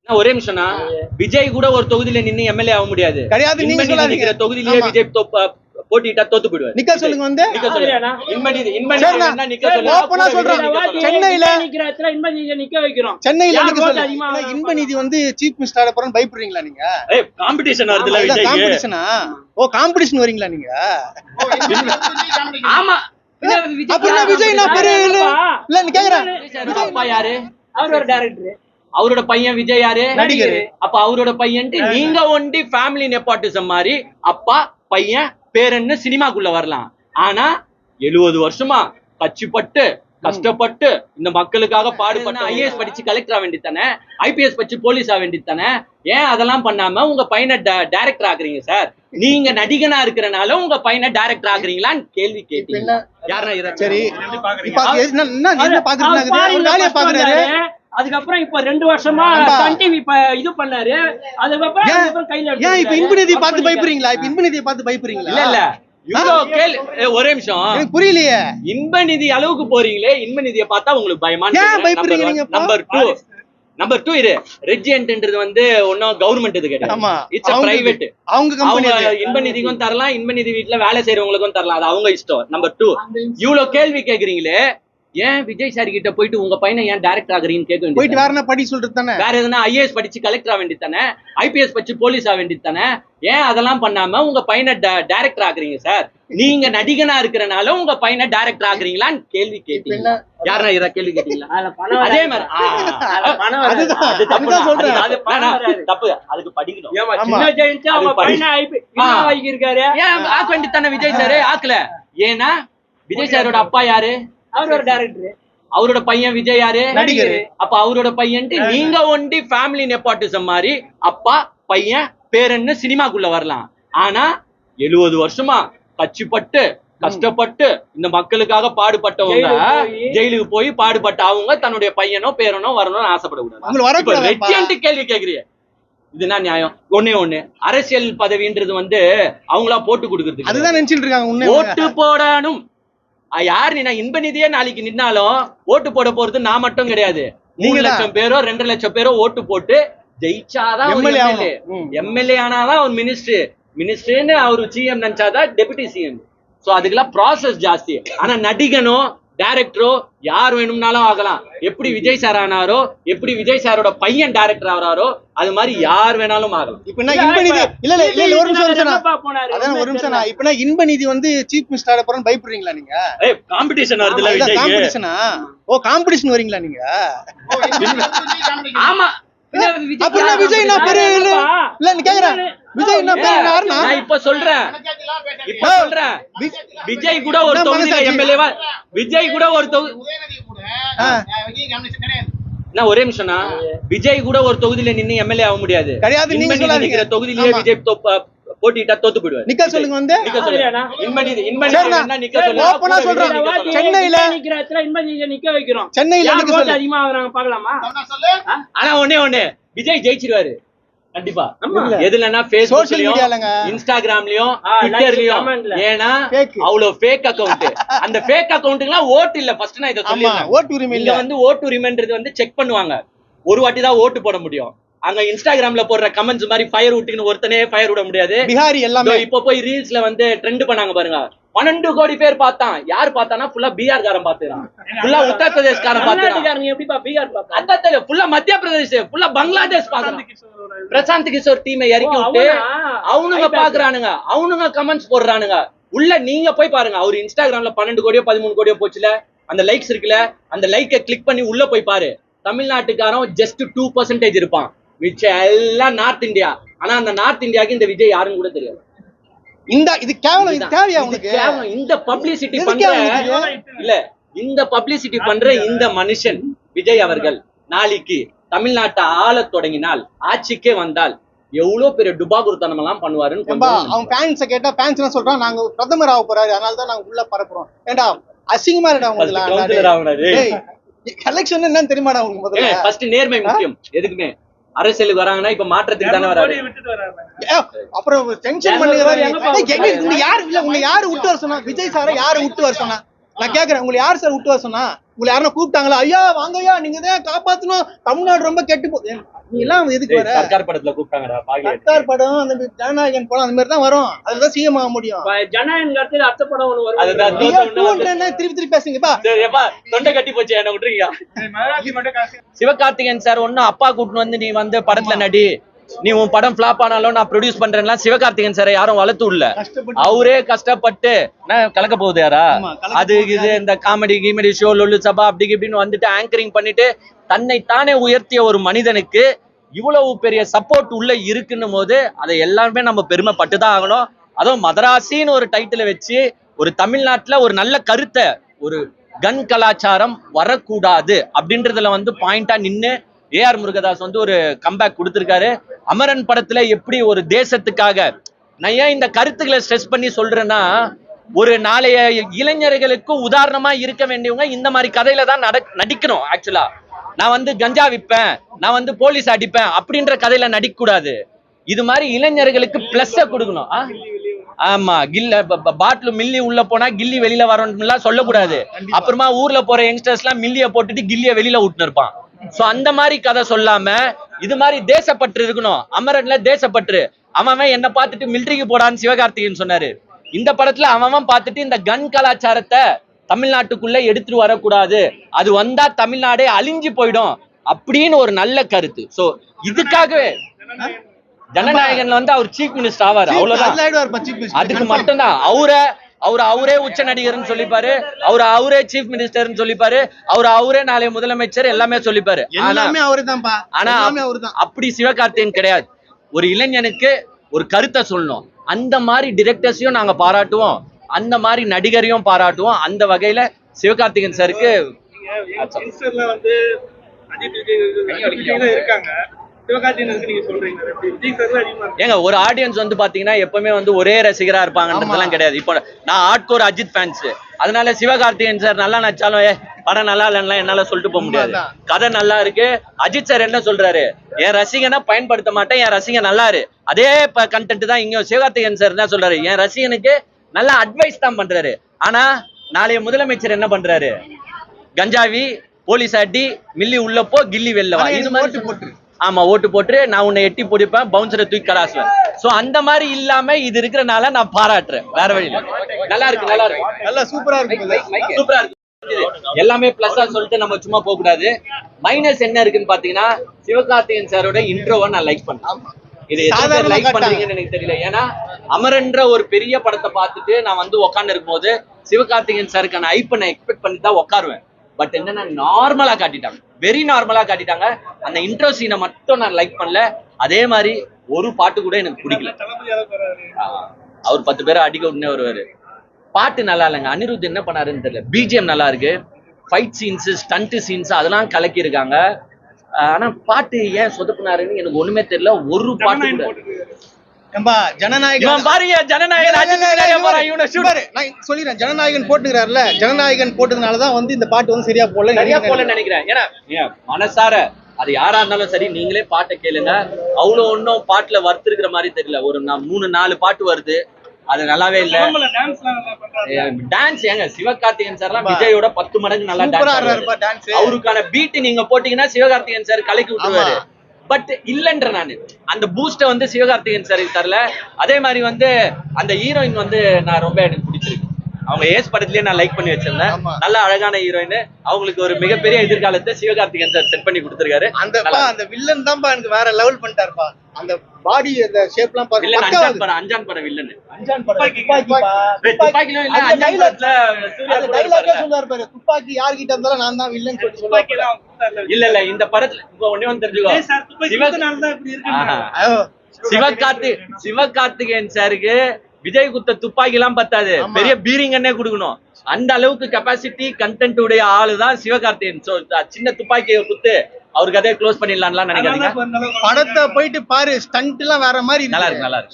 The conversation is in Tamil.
ஒரே நிமிஷம்னா விஜய் கூட ஒரு தொகுதியில நின்னு எம்எல்ஏ ஆக முடியாது. கிடையாது. தொகுதியிலேயே விஜய் போட்டிட்டா தோத்து போயிடுவார். நிக்க சொல்லுங்க வந்து நிக்க சொல்லுங்க. நிக்க சொல்லுங்க. சென்னையில நிக்க வைக்கிறோம். சென்னையில நிக்க சொல்லுங்க. இன்பநிதி வந்து சீஃப் மினிஸ்டர் போறன்னு பயப்படுறீங்களா நீங்க? காம்படிஷன் வருதுல விஜய். காம்படிஷனா? ஓ காம்படிஷன் வரீங்களா நீங்க? ஆமா. அப்ப விஜய் நான் பெரிய இல்ல நீ கேக்குறேன். அப்பா யாரு? அவர் ஒரு டைரக்டர். அவரோட பையன் விஜய் யாரு? நடிகர். அப்ப அவரோட பையன் நீங்க ஒண்டி ஃபேமிலி நெப்போட்டிசம் மாதிரி அப்பா பையன் பேரன்னு சினிமாக்குள்ள வரலாம். ஆனா 70 வருஷமா கட்சிப்பட்டு கஷ்டப்பட்டு இந்த மக்களுக்காக பாடுபட்டு ஐஏஎஸ் படிச்சு கலெக்டர் ஆக வேண்டித்தானே, ஐபிஎஸ் படிச்சு போலீஸ் ஆக வேண்டித்தானே, ஏன் அதெல்லாம் பண்ணாம உங்க பையனை டைரக்டர் ஆக்குறீங்க சார்? நீங்க நடிகனா இருக்கிறனால உங்க பையனை டைரக்டர் ஆக்குறீங்களான்னு கேள்வி கேட்டீங்க. யாரா? சரி அதுக்கப்புறம் இப்ப 2 வருஷமா சன் டிவி இது பண்ணாரு. அதுக்கப்புறம் கையில ஏன் இப்ப இன்பநிதியை பார்த்து பயப்படுறீங்களா? இப்ப இன்பநிதியை பார்த்து பயப்படுறீங்களா? இல்ல இல்ல ஒரே நிமிஷம் புரியலையே. இன்பநிதி அளவுக்கு போறீங்களே, இன்பநிதியை பார்த்தா உங்களுக்கு பயமா? பயப்படுறீங்க. நம்பர் 2 இது ரெஜியன்ட்ன்றது வந்து ஒன்னும் கவர்மெண்ட் இது கிடையாது. It's private. அவங்க கம்பெனி இன்பநிதிக்கும் தரலாம், இன்பநிதி வீட்டுல வேலை செய்யறவங்களுக்கும் தரலாம், அது அவங்க இஷ்டம். நம்பர் 2 இவ்வளவு கேள்வி கேக்குறீங்களே, ஏன் விஜய் சார் கிட்ட போயிட்டு உங்க பையனை ஏன் டைரக்டர் ஆகுறீங்கன்னு கேட்க வேண்டியது. போயிட்டு வேற என்ன படி சொல்றது தானே? வேற எதுனா ஐஏஎஸ் படிச்சு கலெக்டர் ஆக வேண்டியது தானே, ஐபிஎஸ் படிச்சு போலீஸ் ஆக வேண்டியது தானே, ஏன் அதெல்லாம் பண்ணாம உங்க பையனை டைரக்டர் ஆகுறீங்க சார்? நீங்க நடிகனா இருக்கிறனால உங்க பையனை டைரக்டர் ஆகுறீங்களான்னு கேள்வி கேட்டீங்க. யாரா இத கேள்வி கேட்டீங்களா? அதே மாதிரி தப்பு. அதுக்கு படிக்கணும். ஏன் ஆக்க வேண்டியது தானே விஜய் சார்? ஆக்கல. ஏன்னா விஜய் சாரோட அப்பா யாரு? அவர் ஒரு டைரக்டர். அவரோட பையன் விஜய் யாரு? நடிகர். அப்ப அவரோட பையன் நீங்க ஒண்டி ஃபேமிலி நெப்போட்டிசம் மாதிரி அப்பா பையன் பேரன்னு சினிமாக்குள்ள வரலாம். ஆனா 70 வருஷமா கட்சிப்பட்டு கஷ்டப்பட்டு இந்த மக்களுக்காக பாடுபட்டவங்க ஜெயிலுக்கு போய் பாடுபட்ட அவங்க தன்னுடைய பையனோ பேரனோ வரணும்னு ஆசைப்படக்கூடாது. கேள்வி கேக்குறீங்க, இதுனா நியாயம்? ஒண்ணு அரசியல் பதவின்றது வந்து அவங்களா போட்டு கொடுக்கறது. அதுதான் நினைச்சிட்டு இருக்காங்க. ஓட்டு போடணும். யார் நீ இன்பநிதியே நாளைக்கு நின்னாலும் ஓட்டு போட போறது நான் மட்டும் கிடையாது. 3 லட்சம் பேரோ 2 லட்சம் பேரோ ஓட்டு போட்டு ஜெயிச்சாதான் எம்எல்ஏ ஆனாதான் ஒரு மினிஸ்டர்னு அவரு சிஎம் நினைச்சாதான் டெபுட்டி சிஎம். சோ அதுக்கெல்லாம் ப்ராசஸ் ஜாஸ்தி. ஆனா நடிகனோ டைரக்டரோ யார் வேணும்னாலும் ஆகலாம். எப்படி விஜய் சார் ஆனாரோ, எப்படி விஜய் சாரோட பையன் டைரக்டர் ஆகிறாரோ, அது மாதிரி யார் வேணாலும் ஆகலாம். இப்ப ஒரு நிமிஷம் இப்ப இன்பநிதி வந்து சீஃப் மினிஸ்டர் போறன்னு பயப்படுறீங்களா நீங்க? காம்படிஷன் வருதுல விஜய். காம்படிஷனா? ஓ காம்படிஷன் வரீங்களா நீங்க? ஆமா. அப்ப விஜய் நான் பெரிய இல்ல நீ கேக்குறேன். விஜய் என்ன பேருன்னா நான் இப்ப சொல்றேன் விஜய் கூட ஒரு தொகுதியில எம்எல்ஏவா, விஜய் கூட ஒரு ஒரே நிமிஷம்னா விஜய் கூட ஒரு தொகுதியில நின்னு எம்எல்ஏ ஆக முடியாது. கிடையாது. தொகுதியிலேயே விஜய் போட்டிட்டா தோத்து போயிடுவார். நிக்க சொல்லுங்க வந்து நிக்க சொல்லுங்க. சென்னையில நிக்க வைக்கிறோம். சென்னையில அதிகமா ஆகுறாங்க பாக்கலாமா? ஆனா ஒண்ணே விஜய் ஜெயிச்சிருவாரு கண்டிப்பா. எதுலன்னா பேஸ்புக்லயும் இன்ஸ்டாகிராம்லயும் ட்விட்டர்லயும். ஏன்னா அவ்வளவு ஃபேக் அக்கவுண்ட். அந்த ஃபேக் அக்கவுண்ட்லாம் ஓட்டு இல்ல. ஃபர்ஸ்ட் நான் இத சொல்லிடுறேன். ஓட்டு உரிமை இல்ல. வந்து ஓட்டு உரிமைன்றது வந்து செக் பண்ணுவாங்க. ஒரு வாட்டி தான் ஓட்டு போட முடியும். அங்க இன்ஸ்டாகிராம்ல போடுற கமெண்ட்ஸ் மாதிரி ஃபயர் விட்டுன்னு ஒருத்தனே ஃபயர் விட முடியாது. பிஹாரி எல்லாமே இப்ப போய் ரீல்ஸ்ல வந்து ட்ரெண்ட் பண்ணாங்க பாருங்க. 12 கோடி பேர் பார்த்தான். யார் பார்த்தானா? ஃபுல்லா பீகார் காரன் பாத்துறான், ஃபுல்லா உத்தர் பிரதேஷ் காரன் பாத்துறான். எப்படிப்பா பீகார் பார்த்தா? அதான் தெரியும். ஃபுல்லா மத்திய பிரதேஷ், ஃபுல்லா பங்களாதேஷ் பாக்குறான். பிரசாந்த் கிஷோர் டீமை இறக்கி விட்டு அவனுங்க பாக்குறானுங்க, அவனுங்க கமெண்ட்ஸ் போடுறானுங்க. உள்ள நீங்க போய் பாருங்க. அவர் இன்ஸ்டாகிராம்ல 12 கோடியோ 13 கோடியோ போச்சுல, அந்த லைக்ஸ் இருக்குல்ல, அந்த லைக்கை கிளிக் பண்ணி உள்ள போய் பாரு. தமிழ்நாட்டுக்காரன் ஜஸ்ட் 2% இருப்பான். மிச்சம் எல்லாம் நார்த் இந்தியா. ஆனா அந்த நார்த் இந்தியாவுக்கு இந்த விஜய் யாருன்னு கூட தெரியாது. இது கேவலம். இது தேவையா உங்களுக்கு? இந்த பப்ளிசிட்டி பண்ற இல்ல, இந்த பப்ளிசிட்டி பண்ற இந்த மனுஷன் விஜய் அவர்கள் நாளைக்கு தமிழ்நாட்டை ஆள தொடங்கினால், ஆட்சிக்கே வந்தால் எவ்வளவு பெரிய டுபாகுருத்தனம் எல்லாம் பண்ணுவாருன்னு அவன் ஃபேன்ஸ் கேட்டா ஃபேன்ஸ் என்ன சொல்றான்? நாங்க பிரதமர் ஆக போறாரு, அதனால தான் நாங்க உள்ள பரப்புறோம். ஏண்டா அசிங்கமா இருக்கா உங்களுக்கு? எலெக்ஷன் என்னன்னு தெரியுமாடா உங்களுக்கு? முதல்ல ஃபர்ஸ்ட் நேர்மை முக்கியம். எதுக்குமே அரசியலுக்கு வராங்கன்னா இப்ப மாற்றத்துக்கு தானே வராரு. அப்புறம் டென்ஷன் பண்ணி யாரு விட்டு வர சொன்னா? விஜய் சார யாரு விட்டு வர சொன்னா? நான் கேக்குறேன், உங்களை யார் சார் விட்டு வர சொன்னா? உங்களை யாரும் கூப்பிட்டாங்களா? ஐயா வாங்க ஐயா, நீங்க தான் காப்பாத்தணும், தமிழ்நாடு ரொம்ப கெட்டு போகுது. நீ எல்லாம் எதுக்கு வர? சர்க்கார் படத்துல கூப்பிட்டாங்கடா பாக்கி சர்க்கார் படம் அந்த ஜனநாயகன் படம் அந்த மாதிரி தான் வரும். அதுதான் சிஎம் ஆக முடியும். ஜனநாயகன் இடத்துல அடுத்த படம் ஒண்ணு வரும். அதுதான் திருப்பி பேசுங்கப்பா. தொண்டை கட்டி போச்சு என்ன விட்டுறீங்க. சிவகார்த்திகேயன் சார் ஒன்னும் அப்பா கூட்டின்னு வந்து நீ வந்து படத்துல நடி, நீ உன் படம் பிளாப் ஆனாலும் நான் ப்ரொடியூஸ் பண்றேன்னா சிவகார்த்திகேயன் சாரை யாரும் வளர்த்து இல்ல. அவரே கஷ்டப்பட்டு கலக்க போகுது யாரா அது இது இந்த காமெடி ஷோ லொல்லு சபா அப்படி இப்படின்னு வந்துட்டு ஆங்கரிங் பண்ணிட்டு தன்னை தானே உயர்த்திய ஒரு மனிதனுக்கு இவ்வளவு பெரிய சப்போர்ட் உள்ள இருக்குன்னும் போது அதை எல்லாருமே நம்ம பெருமைப்பட்டு தான் ஆகணும். அதுவும் மதராசின்னு ஒரு டைட்டில் வச்சு ஒரு தமிழ்நாட்டுல ஒரு நல்ல கருத்தை, ஒரு கன் கலாச்சாரம் வரக்கூடாது அப்படின்றதுல வந்து பாயிண்டா நின்னு ஏஆர் முருகதாஸ் வந்து ஒரு கம்பேக் கொடுத்திருக்காரு. அமரன் படத்துல எப்படி ஒரு தேசத்துக்காக, நான் ஏன் இந்த கருத்துக்களை ஸ்ட்ரெஸ் பண்ணி சொல்றேன்னா, ஒரு நாளைய இளைஞர்களுக்கு உதாரணமா இருக்க வேண்டியவங்க இந்த மாதிரி கதையில தான் நடிக்கணும். ஆக்சுவலா நான் வந்து கஞ்சா விற்பேன், நான் வந்து போலீஸ் அடிப்பேன் அப்படின்ற கதையில நடிக்க கூடாது. இது மாதிரி இளைஞர்களுக்கு பிளஸ் கொடுக்கணும். ஆமா, கில்ல பாட்டில் மில்லி உள்ள போனா கில்லி வெளியில வரணும்லாம் சொல்லக்கூடாது. அப்புறமா ஊர்ல போற யங்ஸ்டர்ஸ் எல்லாம் மில்லிய போட்டுட்டு கில்லிய வெளியில விட்டுன்னு இருப்பான். சோ அந்த மாதிரி கதை சொல்லாம இது மாதிரி தேசப்பற்று இருக்கணும். அமரன்ல தேசப்பற்று, அவன் என்ன பார்த்துட்டு மிலிட்டரிக்கு போடான்னு சிவகார்த்திகேயன் சொன்னாரு. இந்த படத்துல அவன் பார்த்துட்டு இந்த கன் கலாச்சாரத்தை தமிழ்நாட்டுக்குள்ள எடுத்துட்டு வரக்கூடாது, அது வந்தா தமிழ்நாடே அழிஞ்சு போயிடும் அப்படின்னு ஒரு நல்ல கருத்து. சோ இதுக்காகவே ஜனநாயகன்ல வந்து அவர் சீஃப் மினிஸ்டர் ஆவாரு, அவ்வளவுதான். அதுக்கு மட்டும்தான் அவரே உச்ச நடிகர்னு சொல்லிப்பாரு, அவரே சீஃப் மினிஸ்டர்னு சொல்லிப்பாரு, அவரே நாளைய முதலமைச்சர் எல்லாமே சொல்லிப்பாரு. ஆனா அப்படி சிவகார்த்திகேயன் கிடையாது. ஒரு இளைஞனுக்கு ஒரு கருத்தை சொல்லணும். அந்த மாதிரி டிரெக்டர்ஸையும் நாங்க பாராட்டுவோம், அந்த மாதிரி நடிகரையும் பாராட்டுவோம். அந்த வகையில சிவகார்த்திகேயன் சாருக்கு ஏங்க ஒரு ஆடியன்ஸ் வந்து பாத்தீங்கன்னா எப்பவுமே வந்து ஒரே ரசிகரா இருப்பாங்கன்றதெல்லாம் கிடையாது. இப்போ நான் ஆட்கோர் அஜித் ஃபேன்ஸ், அதனால சிவகார்த்திகேயன் சார் நல்லா நடிச்சாலும் படம் நல்லா இல்லைன்னா என்னால சொல்லிட்டு போக முடியாது. கதை நல்லா இருக்கு. அஜித் சார் என்ன சொல்றாரு, என் ரசிகனை பயன்படுத்த மாட்டேன், என் ரசிகன் நல்லா இரு. அதே கண்டென்ட் தான் இங்க சிவகார்த்திகேயன் சார் என்ன சொல்றாரு, என் ரசிகனுக்கு நல்ல அட்வைஸ் தான் பண்றாரு. ஆனா நாளைய முதலமைச்சர் என்ன பண்றாரு, கஞ்சாவி போலீஸ் அடி மில்லி உள்ளப்போ கில்லி வெல்லவா இது மாதிரி போட்டு, ஆமா ஓட்டு போட்டு நான் உன்னை எட்டி பிடிப்பேன், பவுன்சரை தூக்கி கலாசுவேன். சோ அந்த மாதிரி இல்லாம இது இருக்கிறனால நான் பாராட்டுறேன். வேற வழியில நல்லா இருக்கு, நல்லா சூப்பரா இருக்கு. எல்லாமே பிளஸ்ஸா சொல்லிட்டு நம்ம சும்மா போக கூடாது. மைனஸ் என்ன இருக்குன்னு பாத்தீங்கன்னா, சிவகார்த்திகேயன் சாரோட இன்ட்ரோவை நான் லைக் பண்ணேன். இது எத்தனை லைக் பண்றீங்கன்னு எனக்கு தெரியல. ஏன்னா அமரன்ற ஒரு பெரிய படத்தை பார்த்துட்டு நான் வந்து உட்கார்ந்து இருக்கும் போது சிவகார்த்திகேயன் சாருக்கான ஐப்பை நான் எக்ஸ்பெக்ட் பண்ணி தான் உட்காருவேன். பட் என்னன்னா நார்மலா காட்டிட்டாங்க, வெரி நார்மலா காட்டிட்டாங்க. அந்த இன்ட்ரோ சீனை மட்டும் நான் லைக் பண்ணல. அதே மாதிரி ஒரு பாட்டு கூட எனக்கு பிடிக்கல. அவர் 10 பேரை அடிக்க உடனே வருவாரு. பாட்டு நல்லா இல்லைங்க. அனிருத் என்ன பண்ணாருன்னு தெரியல. பிஜிஎம் நல்லா இருக்கு, ஃபைட் சீன்ஸ் ஸ்டண்ட் சீன்ஸ் அதெல்லாம் கலக்கி இருக்காங்க. ஆனா பாட்டு ஏன் சொதப்பினாருன்னு எனக்கு ஒண்ணுமே தெரியல. ஒரு பாட்டு ஜனநாயகன் போட்டுக்கிறாருல, ஜனநாயகன் போட்டதுனாலதான் வந்து இந்த பாட்டு வந்து சரியா போல நினைக்கிறேன். ஏன்னா மனசார அது யாரா இருந்தாலும் சரி, நீங்களே பாட்டை கேளுங்க. அவ்வளவு ஒன்னும் பாட்டுல வறுத்திருக்கிற மாதிரி தெரியல. ஒரு 3-4 பாட்டு வருது, அது நல்லாவே இல்ல. டான்ஸ் ஏங்க சிவகார்த்திகேயன் சார் எல்லாம் விஜயோட 10 மடங்கு நல்லா டான்ஸ். அவருக்கான பீட் நீங்க போட்டீங்கன்னா சிவகார்த்திகேயன் சார் கலக்கி விட்டுருவாரு. பட் இல்லன்ற நானு அந்த பூஸ்ட வந்து சிவகார்த்திகேயன் சார் தரல. அதே மாதிரி வந்து அந்த ஹீரோயின் வந்து நான் ரொம்ப எனக்கு பிடிச்சிருக்கு. அவங்க ஏஸ் படத்திலேயே நான் லைக் பண்ணி வச்சிருந்தேன். நல்ல அழகான ஹீரோயின். அவங்களுக்கு ஒரு மிகப்பெரிய எதிர்காலத்தை சிவகார்த்திகேயன் சார் செட் பண்ணி கொடுத்திருக்காரு. அந்த வில்லன் தான் எனக்கு வேற லெவல் பண்ணிட்டாருப்பா. அந்த பாடி அந்த ஷேப்லாம் பாருங்க. அஞ்சான் படம் வில்லன். துப்பாக்கி யார்கிட்ட இருந்தாலும் நான் தான் வில்லன் சொல்லுவாங்க. இல்ல இந்த படத்துல ஒண்ணே ஒன்று தெரிஞ்சுக்கோ, சிவகார்த்திகேயன் சாருக்கு விஜய் குத்த துப்பாக்கி எல்லாம் பத்தாது, பெரிய பீரிங்கன்னே கொடுக்கணும். அந்த அளவுக்கு கெப்பாசிட்டி கண்டென்ட் உடைய ஆளுதான் சிவகார்த்திகேயன். சோ சின்ன துப்பாக்கியை குத்து அவருக்கு அதே க்ளோஸ் பண்ணிடலாம்லாம் நினைக்காதீங்க. படத்தை போயிட்டு பாரு, ஸ்டண்ட் எல்லாம் வேற மாதிரி நல்லா இருக்கு.